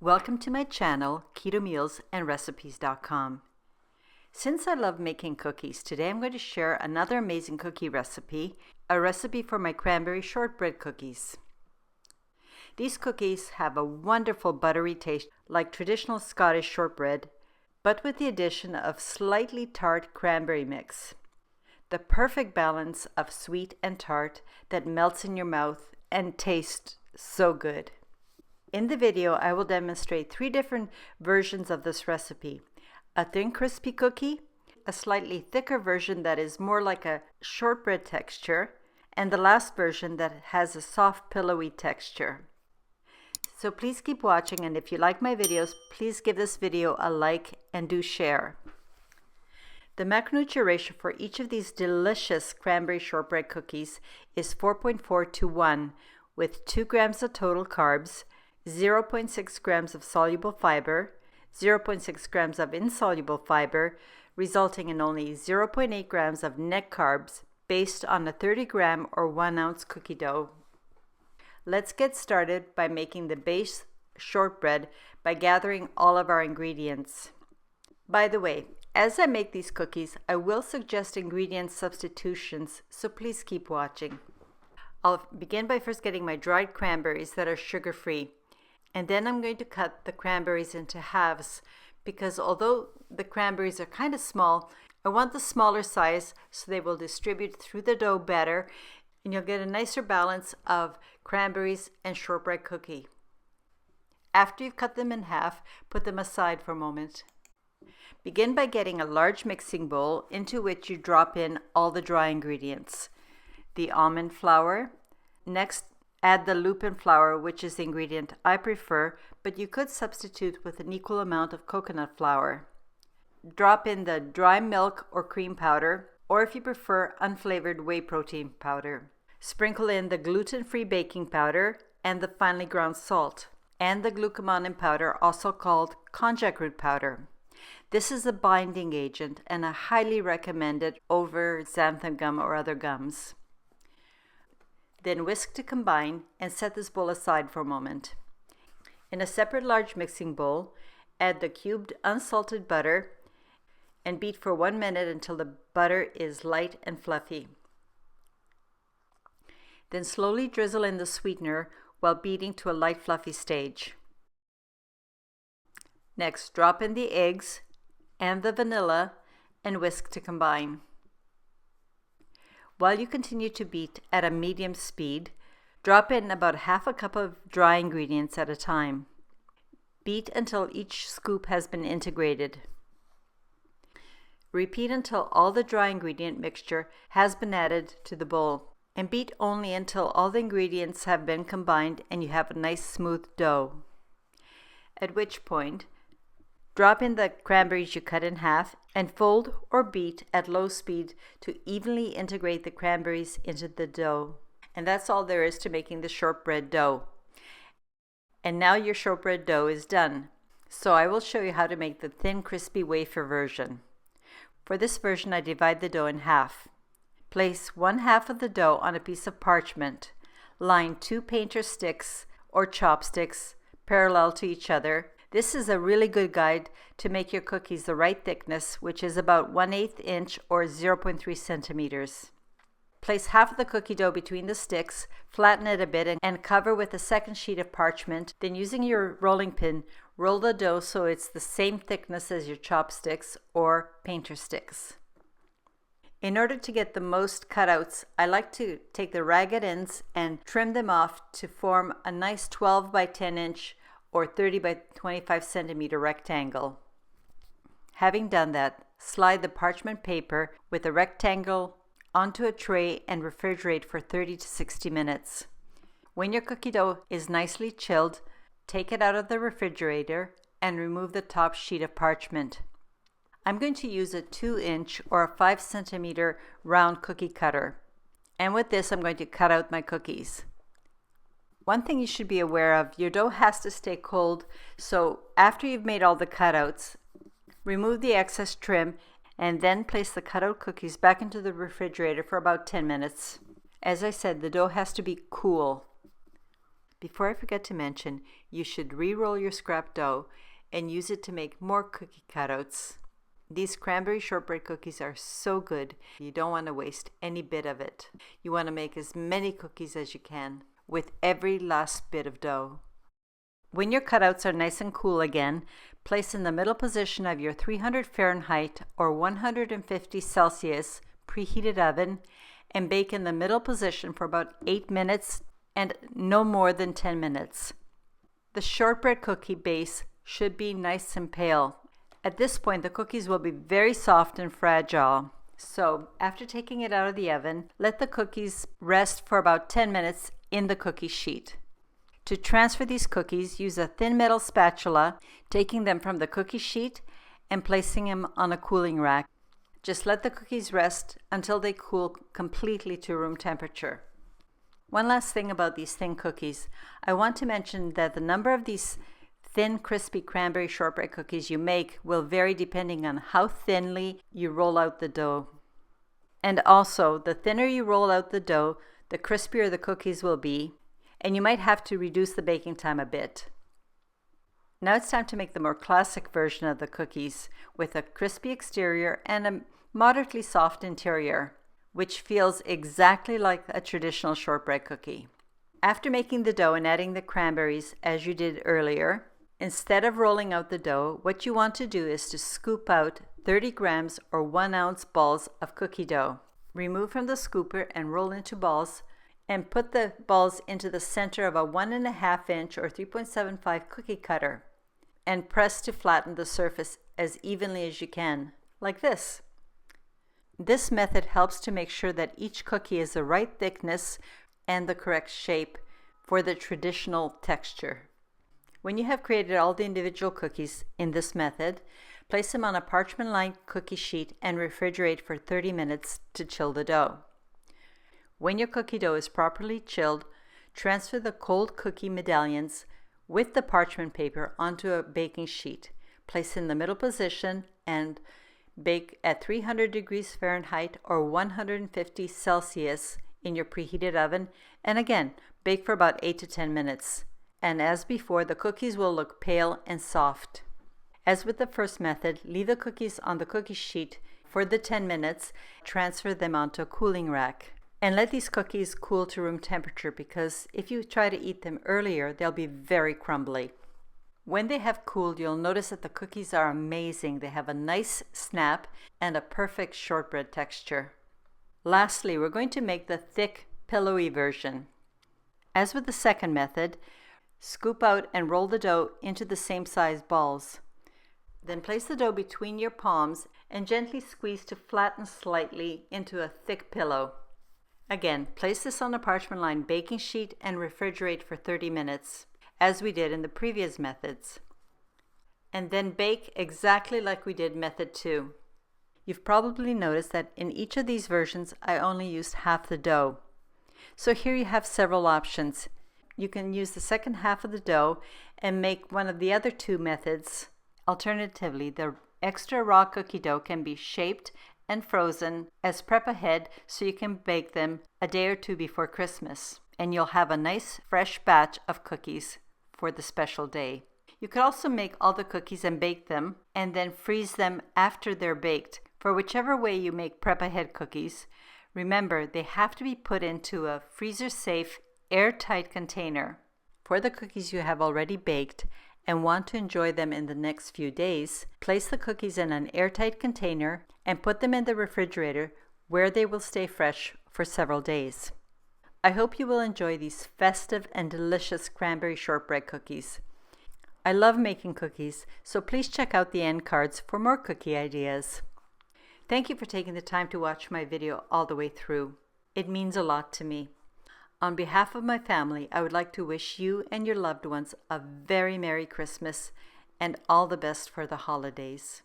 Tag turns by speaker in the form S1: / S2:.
S1: Welcome to my channel, ketomealsandrecipes.com. Since I love making cookies, today I'm going to share another amazing cookie recipe, a recipe for my cranberry shortbread cookies. These cookies have a wonderful buttery taste like traditional Scottish shortbread, but with the addition of slightly tart cranberry mix. The perfect balance of sweet and tart that melts in your mouth and tastes so good. In the video, I will demonstrate 3 different versions of this recipe. A thin crispy cookie, a slightly thicker version that is more like a shortbread texture, and the last version that has a soft pillowy texture. So please keep watching, and if you like my videos, please give this video a like and do share. The macronutrient ratio for each of these delicious cranberry shortbread cookies is 4.4 to 1, with 2 grams of total carbs, 0.6 grams of soluble fiber, 0.6 grams of insoluble fiber, resulting in only 0.8 grams of net carbs based on a 30-gram or 1-ounce cookie dough. Let's get started by making the base shortbread by gathering all of our ingredients. By the way, as I make these cookies, I will suggest ingredient substitutions, so please keep watching. I'll begin by first getting my dried cranberries that are sugar-free. And then I'm going to cut the cranberries into halves because although the cranberries are kind of small, I want the smaller size so they will distribute through the dough better and you'll get a nicer balance of cranberries and shortbread cookie. After you've cut them in half, put them aside for a moment. Begin by getting a large mixing bowl into which you drop in all the dry ingredients. The almond flour. Next, add the lupin flour, which is the ingredient I prefer, but you could substitute with an equal amount of coconut flour. Drop in the dry milk or cream powder, or if you prefer, unflavored whey protein powder. Sprinkle in the gluten-free baking powder and the finely ground salt, and the glucomannan powder, also called konjac root powder. This is a binding agent, and I highly recommend it over xanthan gum or other gums. Then whisk to combine and set this bowl aside for a moment. In a separate large mixing bowl, add the cubed unsalted butter and beat for 1 minute until the butter is light and fluffy. Then slowly drizzle in the sweetener while beating to a light fluffy stage. Next, drop in the eggs and the vanilla and whisk to combine. While you continue to beat at a medium speed, drop in about half a cup of dry ingredients at a time. Beat until each scoop has been integrated. Repeat until all the dry ingredient mixture has been added to the bowl, and beat only until all the ingredients have been combined and you have a nice smooth dough. At which point, drop in the cranberries you cut in half and fold or beat at low speed to evenly integrate the cranberries into the dough. And that's all there is to making the shortbread dough. And now your shortbread dough is done. So I will show you how to make the thin crispy wafer version. For this version, I divide the dough in half. Place 1/2 of the dough on a piece of parchment. Line 2 painter sticks or chopsticks parallel to each other. This is a really good guide to make your cookies the right thickness, which is about 1/8 inch or 0.3 centimeters. Place half of the cookie dough between the sticks, flatten it a bit, and cover with a second sheet of parchment. Then using your rolling pin, roll the dough so it's the same thickness as your chopsticks or painter sticks. In order to get the most cutouts, I like to take the ragged ends and trim them off to form a nice 12 by 10 inch or 30 by 25 centimeter rectangle. Having done that, slide the parchment paper with the rectangle onto a tray and refrigerate for 30 to 60 minutes. When your cookie dough is nicely chilled, take it out of the refrigerator and remove the top sheet of parchment. I'm going to use a 2-inch or a 5 centimeter round cookie cutter. And with this, I'm going to cut out my cookies. One thing you should be aware of, your dough has to stay cold, so after you've made all the cutouts, remove the excess trim and then place the cutout cookies back into the refrigerator for about 10 minutes. As I said, the dough has to be cool. Before I forget to mention, you should re-roll your scrap dough and use it to make more cookie cutouts. These cranberry shortbread cookies are so good, you don't want to waste any bit of it. You want to make as many cookies as you can with every last bit of dough. When your cutouts are nice and cool again, place in the middle position of your 300 Fahrenheit or 150 Celsius preheated oven and bake in the middle position for about 8 minutes and no more than 10 minutes. The shortbread cookie base should be nice and pale. At this point, the cookies will be very soft and fragile. So, after taking it out of the oven, let the cookies rest for about 10 minutes in the cookie sheet. To transfer these cookies, use a thin metal spatula, taking them from the cookie sheet and placing them on a cooling rack. Just let the cookies rest until they cool completely to room temperature. One last thing about these thin cookies. I want to mention that the number of these thin, crispy cranberry shortbread cookies you make will vary depending on how thinly you roll out the dough. And also, the thinner you roll out the dough, the crispier the cookies will be, and you might have to reduce the baking time a bit. Now it's time to make the more classic version of the cookies with a crispy exterior and a moderately soft interior, which feels exactly like a traditional shortbread cookie. After making the dough and adding the cranberries as you did earlier, instead of rolling out the dough, what you want to do is to scoop out 30 grams or 1 ounce balls of cookie dough. Remove from the scooper and roll into balls and put the balls into the center of a 1.5 inch or 3.75 cookie cutter and press to flatten the surface as evenly as you can, like this. This method helps to make sure that each cookie is the right thickness and the correct shape for the traditional texture. When you have created all the individual cookies in this method, place them on a parchment-lined cookie sheet and refrigerate for 30 minutes to chill the dough. When your cookie dough is properly chilled, transfer the cold cookie medallions with the parchment paper onto a baking sheet. Place in the middle position and bake at 300 degrees Fahrenheit or 150 Celsius in your preheated oven, and again, bake for about 8 to 10 minutes. And as before, the cookies will look pale and soft. As with the first method, leave the cookies on the cookie sheet for the 10 minutes, transfer them onto a cooling rack. And let these cookies cool to room temperature, because if you try to eat them earlier, they'll be very crumbly. When they have cooled, you'll notice that the cookies are amazing. They have a nice snap and a perfect shortbread texture. Lastly, we're going to make the thick, pillowy version. As with the second method, scoop out and roll the dough into the same size balls. Then place the dough between your palms and gently squeeze to flatten slightly into a thick pillow. Again, place this on a parchment-lined baking sheet and refrigerate for 30 minutes, as we did in the previous methods. And then bake exactly like we did method 2. You've probably noticed that in each of these versions, I only used half the dough. So here you have several options. You can use the second half of the dough and make one of the other 2 methods. Alternatively, the extra raw cookie dough can be shaped and frozen as prep ahead so you can bake them a day or 2 before Christmas, and you'll have a nice fresh batch of cookies for the special day. You could also make all the cookies and bake them and then freeze them after they're baked. For whichever way you make prep ahead cookies, remember they have to be put into a freezer safe, airtight container. For the cookies you have already baked and want to enjoy them in the next few days, place the cookies in an airtight container and put them in the refrigerator where they will stay fresh for several days. I hope you will enjoy these festive and delicious cranberry shortbread cookies. I love making cookies, so please check out the end cards for more cookie ideas. Thank you for taking the time to watch my video all the way through. It means a lot to me. On behalf of my family, I would like to wish you and your loved ones a very Merry Christmas and all the best for the holidays.